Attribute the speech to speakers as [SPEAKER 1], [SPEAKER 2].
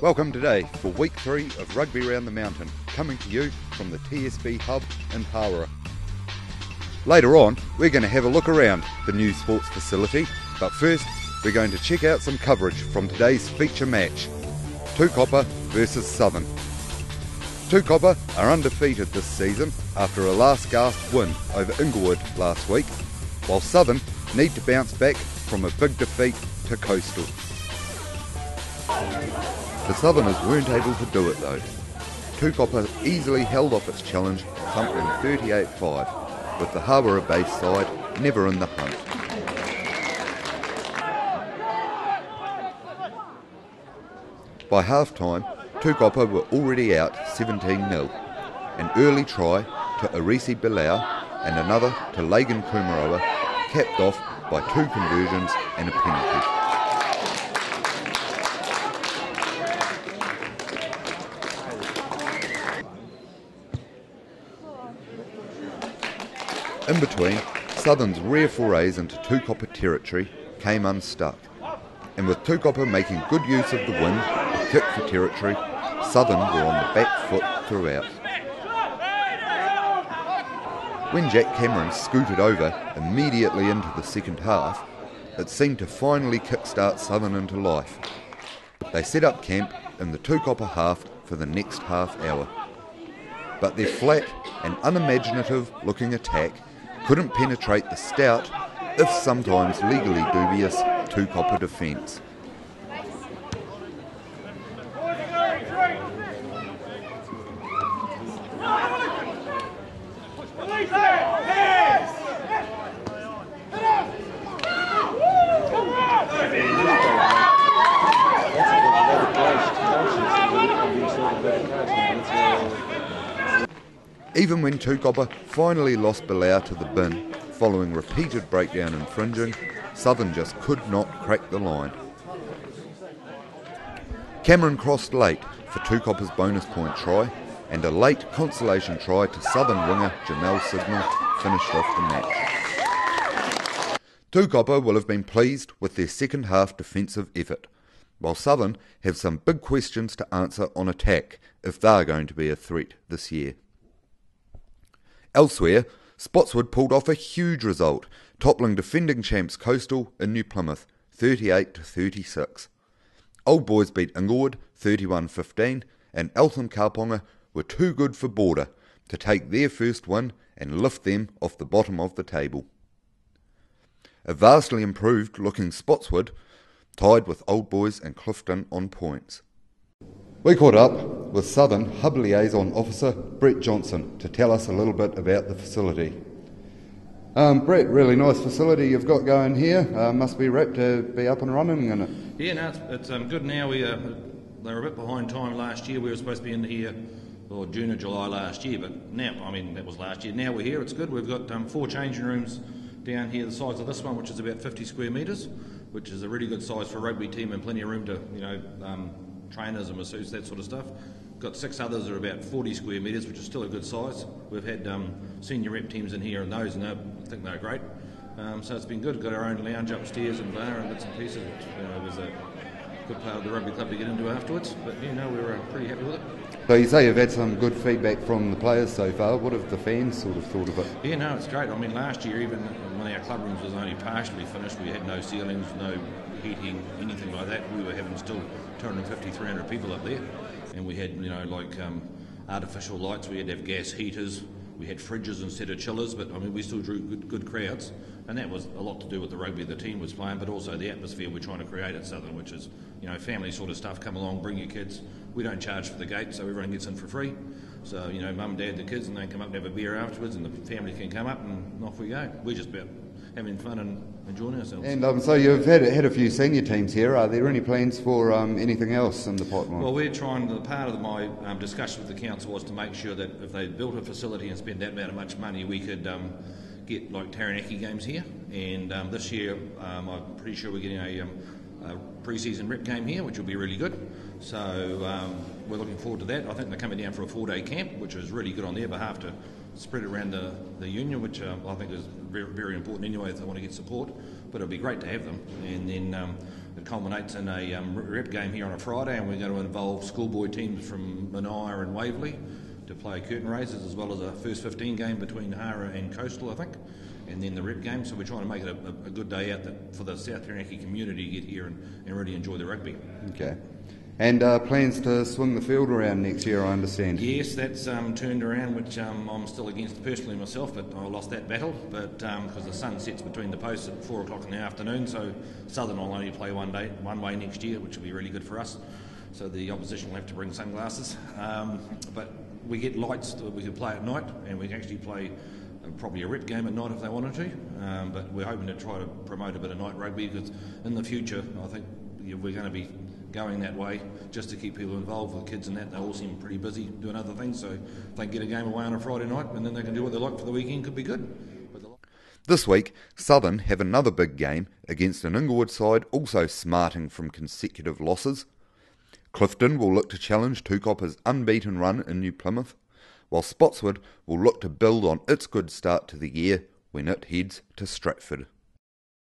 [SPEAKER 1] Welcome today for week 3 of Rugby Round the Mountain, coming to you from the TSB Hub in Hawera. Later on, we're going to have a look around the new sports facility, but first we're going to check out some coverage from today's feature match, Tukapa versus Southern. Tukapa are undefeated this season after a last gasp win over Inglewood last week, while Southern need to bounce back from a big defeat to Coastal. The Southerners weren't able to do it though. Tukapa easily held off its challenge, thumping 38-5, with the Hawera-based side never in the hunt. By half-time, Tukapa were already out 17-0. An early try to Arisi Bilau and another to Lagan Kumaroa, capped off by 2 conversions and a penalty. In between, Southern's rare forays into Tukapa territory came unstuck, and with Tukapa making good use of the wind to kick for territory, Southern were on the back foot throughout. When Jack Cameron scooted over immediately into the second half, it seemed to finally kickstart Southern into life. They set up camp in the Tukapa half for the next half hour, but their flat and unimaginative looking attack couldn't penetrate the stout, if sometimes legally dubious, Tukapa defence. Even when Tukapa finally lost Bilau to the bin, following repeated breakdown and fringing, Southern just could not crack the line. Cameron crossed late for Tukapa's bonus point try, and a late consolation try to Southern winger Jamel Signal finished off the match. Tukapa will have been pleased with their second half defensive effort, while Southern have some big questions to answer on attack if they're going to be a threat this year. Elsewhere, Spotswood pulled off a huge result, toppling defending champs Coastal in New Plymouth 38-36. Old Boys beat Inglewood 31-15, and Eltham Kauponga were too good for Border to take their first win and lift them off the bottom of the table. A vastly improved looking Spotswood tied with Old Boys and Clifton on points. We caught up with Southern Hub Liaison Officer Brett Johnson to tell us a little bit about the facility. Brett, really nice facility you've got going here. Must be wrapped to be up and running.
[SPEAKER 2] Yeah, no, it's good now. They were a bit behind time last year. We were supposed to be in here June or July last year, but now, that was last year. Now we're here, it's good. We've got 4 changing rooms down here the size of this one, which is about 50 square metres, which is a really good size for a rugby team and plenty of room to, trainers and masseuses, that sort of stuff. Got 6 others that are about 40 square metres, which is still a good size. We've had senior rep teams in here and those, and I think they're great. So it's been good. Got our own lounge upstairs and bar and bits and pieces, which was a good part of the rugby club to get into afterwards. But we were pretty happy with it.
[SPEAKER 1] So you say you've had some good feedback from the players so far. What have the fans sort of thought of it?
[SPEAKER 2] Yeah, no, it's great. Last year, even when our club rooms was only partially finished, we had no ceilings, no heating, anything like that. We were having still 250, 300 people up there, and we had artificial lights. We had to have gas heaters. We had fridges instead of chillers, but we still drew good crowds, and that was a lot to do with the rugby the team was playing, but also the atmosphere we're trying to create at Southern, which is family sort of stuff. Come along, bring your kids. We don't charge for the gate, so everyone gets in for free. So mum, dad, the kids, and they come up and have a beer afterwards, and the family can come up, and off we go. We're just about having fun and enjoying ourselves.
[SPEAKER 1] And so you've had a few senior teams here. Are there any plans for anything else in the pipeline?
[SPEAKER 2] Well, we're trying. Part of my discussion with the council was to make sure that if they built a facility and spent that amount of much money, we could get like Taranaki games here. And this year, I'm pretty sure we're getting a pre-season rep game here, which will be really good. So we're looking forward to that. I think they're coming down for a 4-day camp, which is really good on their behalf to spread around the union, which I think is very, very important anyway if they want to get support. But it'll be great to have them. And then it culminates in a rep game here on a Friday, and we're going to involve schoolboy teams from Manaia and Waverley to play curtain races, as well as a first 15 game between Hawera and Coastal, I think, and then the rep game. So we're trying to make it a good day out for the South Taranaki community to get here and really enjoy the rugby.
[SPEAKER 1] Okay. And plans to swing the field around next year, I understand.
[SPEAKER 2] Yes, that's turned around, which I'm still against personally myself, but I lost that battle. But because the sun sets between the posts at 4 o'clock in the afternoon, so Southern will only play one way next year, which will be really good for us. So the opposition will have to bring sunglasses. But we get lights that we can play at night, and we can actually play probably a rep game at night if they wanted to. But we're hoping to try to promote a bit of night rugby, because in the future I think we're going to be going that way just to keep people involved with kids and that. They all seem pretty busy doing other things, so if they can get a game away on a Friday night and then they can do what they like for the weekend, could be good.
[SPEAKER 1] This week, Southern have another big game against an Inglewood side also smarting from consecutive losses. Clifton will look to challenge Tukapa's unbeaten run in New Plymouth, while Spotswood will look to build on its good start to the year when it heads to Stratford.